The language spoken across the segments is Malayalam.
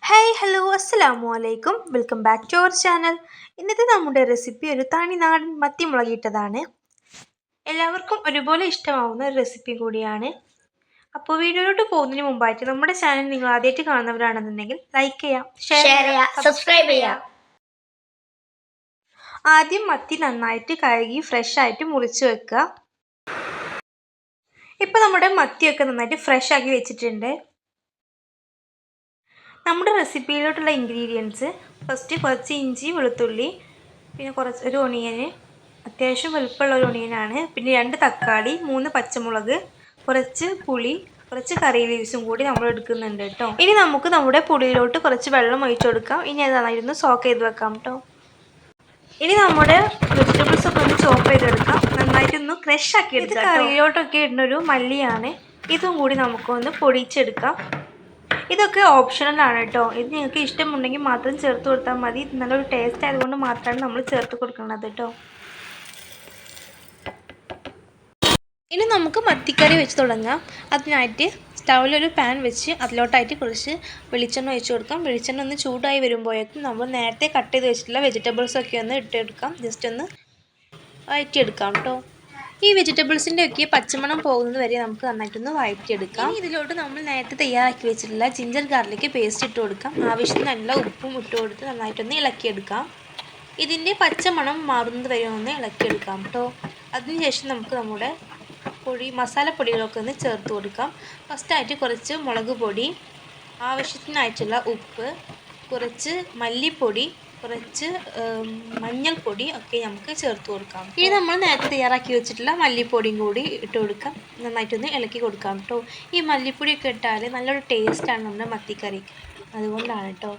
ഹായ് ഹലോ അസ്സലാമു അലൈക്കും welcome back to our channel. ഇന്നത്തെ നമ്മുടെ റെസിപ്പി ഒരു തനിനാടൻ മത്തി മുളകിട്ടതാണ്. എല്ലാവർക്കും ഒരുപോലെ ഇഷ്ടമാവുന്ന ഒരു റെസിപ്പി കൂടിയാണ്. അപ്പോൾ വീഡിയോയിലോട്ട് പോകുന്നതിന് മുമ്പായിട്ട് നമ്മുടെ ചാനൽ നിങ്ങൾ ആദ്യമായിട്ട് കാണുന്നവരാണെന്നുണ്ടെങ്കിൽ ലൈക്ക് ചെയ്യാം, ഷെയർ ചെയ്യാം, സബ്സ്ക്രൈബ് ചെയ്യാം. ആദ്യം മത്തി നന്നായിട്ട് കഴുകി ഫ്രഷ് ആയിട്ട് മുറിച്ച് വെക്കുക. ഇപ്പോൾ നമ്മുടെ മത്തിയൊക്കെ നന്നായിട്ട് ഫ്രഷ് ആക്കി വെച്ചിട്ടുണ്ട്. നമ്മുടെ റെസിപ്പിയിലോട്ടുള്ള ഇൻഗ്രീഡിയൻസ് ഫസ്റ്റ് കുറച്ച് ഇഞ്ചി വെളുത്തുള്ളി, പിന്നെ ഒരു ഒണിയന്, അത്യാവശ്യം വലുപ്പമുള്ള ഒരു ഒണിയനാണ്, പിന്നെ 2 തക്കാളി, 3 പച്ചമുളക്, കുറച്ച് പുളി, കുറച്ച് കറി ലീവ്സും കൂടി നമ്മൾ എടുക്കുന്നുണ്ട് കേട്ടോ. ഇനി നമുക്ക് നമ്മുടെ പുളിയിലോട്ട് കുറച്ച് വെള്ളം ഒഴിച്ചു കൊടുക്കാം. ഇനി അത് നന്നായിരുന്നു സോക്ക് ചെയ്ത് വെക്കാം കേട്ടോ. ഇനി നമ്മുടെ വെജിറ്റബിൾസ് ഒക്കെ ഒന്ന് ചോപ്പ് ചെയ്തെടുക്കാം, നന്നായിട്ടൊന്ന് ക്രഷ് ആക്കി എടുക്കാം. കറിയിലോട്ടൊക്കെ ഇടുന്നൊരു മല്ലിയാണ്, ഇതും കൂടി നമുക്കൊന്ന് പൊടിച്ചെടുക്കാം. ഇതൊക്കെ ഓപ്ഷണലാണ് കേട്ടോ. ഇത് നിങ്ങൾക്ക് ഇഷ്ടമുണ്ടെങ്കിൽ മാത്രം ചേർത്ത് കൊടുത്താൽ മതി. നല്ലൊരു ടേസ്റ്റ് ആയതുകൊണ്ട് മാത്രമാണ് നമ്മൾ ചേർത്ത് കൊടുക്കുന്നത് കേട്ടോ. ഇനി നമുക്ക് മത്തിക്കറി വെച്ച് തുടങ്ങാം. അതിനായിട്ട് സ്റ്റൗവിലൊരു പാൻ വെച്ച് അതിലോട്ടായിട്ട് കുറച്ച് വെളിച്ചെണ്ണ ഒഴിച്ച് കൊടുക്കാം. വെളിച്ചെണ്ണ ഒന്ന് ചൂടായി വരുമ്പോഴേക്കും നമ്മൾ നേരത്തെ കട്ട് ചെയ്ത് വെച്ചിട്ടുള്ള വെജിറ്റബിൾസൊക്കെ ഒന്ന് ഇട്ടെടുക്കാം. ജസ്റ്റ് ഒന്ന് വഴറ്റിയെടുക്കാം കേട്ടോ. ഈ വെജിറ്റബിൾസിൻ്റെ ഒക്കെ പച്ചമണം പോകുന്നത് വരെ നമുക്ക് നന്നായിട്ടൊന്ന് വഴറ്റിയെടുക്കാം. ഇതിലോട്ട് നമ്മൾ നേരത്തെ തയ്യാറാക്കി വെച്ചിട്ടുള്ള ജിഞ്ചർ ഗാർലിക് പേസ്റ്റ് ഇട്ട് കൊടുക്കാം. ആവശ്യത്തിന് നല്ല ഉപ്പും ഇട്ട് കൊടുത്ത് നന്നായിട്ടൊന്ന് ഇളക്കിയെടുക്കാം. ഇതിൻ്റെ പച്ചമണം മാറുന്നത് വരെ ഒന്ന് ഇളക്കിയെടുക്കാം കേട്ടോ. അതിനുശേഷം നമുക്ക് നമ്മുടെ മസാലപ്പൊടികളൊക്കെ ഒന്ന് ചേർത്ത് കൊടുക്കാം. ഫസ്റ്റായിട്ട് കുറച്ച് മുളക് പൊടി, ആവശ്യത്തിനായിട്ടുള്ള ഉപ്പ്, കുറച്ച് മല്ലിപ്പൊടി, കുറച്ച് മഞ്ഞൾപ്പൊടി ഒക്കെ നമുക്ക് ചേർത്ത് കൊടുക്കാം. ഇനി നമ്മൾ നേരത്തെ തയ്യാറാക്കി വെച്ചിട്ടുള്ള മല്ലിപ്പൊടിയും കൂടി ഇട്ട് കൊടുക്കാം. നന്നായിട്ടൊന്ന് ഇളക്കി കൊടുക്കാം കേട്ടോ. ഈ മല്ലിപ്പൊടിയൊക്കെ ഇട്ടാൽ നല്ലൊരു ടേസ്റ്റാണ് നമ്മുടെ മത്തിക്കറിക്ക്, അതുകൊണ്ടാണ് കേട്ടോ.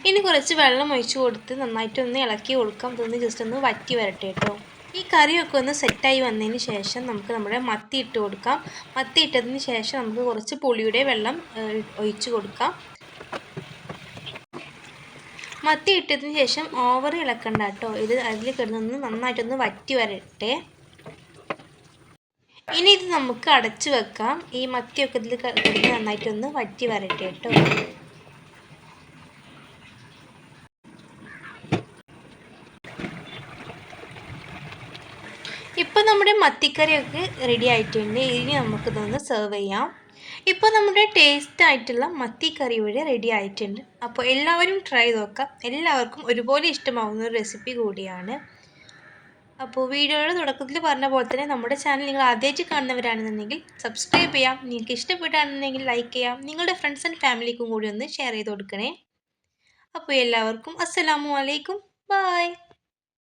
ഇനി കുറച്ച് വെള്ളം ഒഴിച്ച് കൊടുത്ത് നന്നായിട്ടൊന്ന് ഇളക്കി കൊടുക്കാം. ഇതൊന്ന് ജസ്റ്റ് ഒന്ന് വറ്റി വരട്ടെ കേട്ടോ. ഈ കറിയൊക്കെ ഒന്ന് സെറ്റായി വന്നതിന് ശേഷം നമുക്ക് നമ്മുടെ മത്തി ഇട്ട് കൊടുക്കാം. മത്തി ഇട്ടതിന് ശേഷം നമുക്ക് കുറച്ച് പുളിയുടെ വെള്ളം ഒഴിച്ച് കൊടുക്കാം. മത്തി ഇട്ടതിന് ശേഷം ഓവർ ഇളക്കണ്ട കേട്ടോ. ഇത് അതിൽ കിടന്നൊന്ന് നന്നായിട്ടൊന്ന് വറ്റി വരട്ടെ. ഇനി ഇത് നമുക്ക് അടച്ചു വെക്കാം. ഈ മത്തിയൊക്കെ ഇതിൽ കിടന്ന് നന്നായിട്ടൊന്ന് വറ്റി വരട്ടെ കേട്ടോ. ഇപ്പോൾ നമ്മുടെ മത്തിക്കറിയൊക്കെ റെഡി ആയിട്ടുണ്ട്. ഇനി നമുക്കിതൊന്ന് സെർവ് ചെയ്യാം. ഇപ്പോൾ നമ്മുടെ ടേസ്റ്റ് ആയിട്ടുള്ള മത്തിക്കറി ഇവിടെ റെഡി ആയിട്ടുണ്ട്. അപ്പോൾ എല്ലാവരും ട്രൈ നോക്കാം. എല്ലാവർക്കും ഒരുപോലെ ഇഷ്ടമാവുന്ന ഒരു റെസിപ്പി കൂടിയാണ്. അപ്പോൾ വീഡിയോയുടെ തുടക്കത്തിൽ പറഞ്ഞ പോലെ തന്നെ നമ്മുടെ ചാനൽ നിങ്ങൾ ആദ്യമായിട്ട് കാണുന്നവരാണെന്നുണ്ടെങ്കിൽ സബ്സ്ക്രൈബ് ചെയ്യാം. നിങ്ങൾക്ക് ഇഷ്ടപ്പെട്ടാണെന്നുണ്ടെങ്കിൽ ലൈക്ക് ചെയ്യാം. നിങ്ങളുടെ ഫ്രണ്ട്സ് ആൻഡ് ഫാമിലിക്കും കൂടി ഒന്ന് ഷെയർ ചെയ്ത് കൊടുക്കണേ. അപ്പോൾ എല്ലാവർക്കും അസ്സലാമു അലൈക്കും, ബൈ.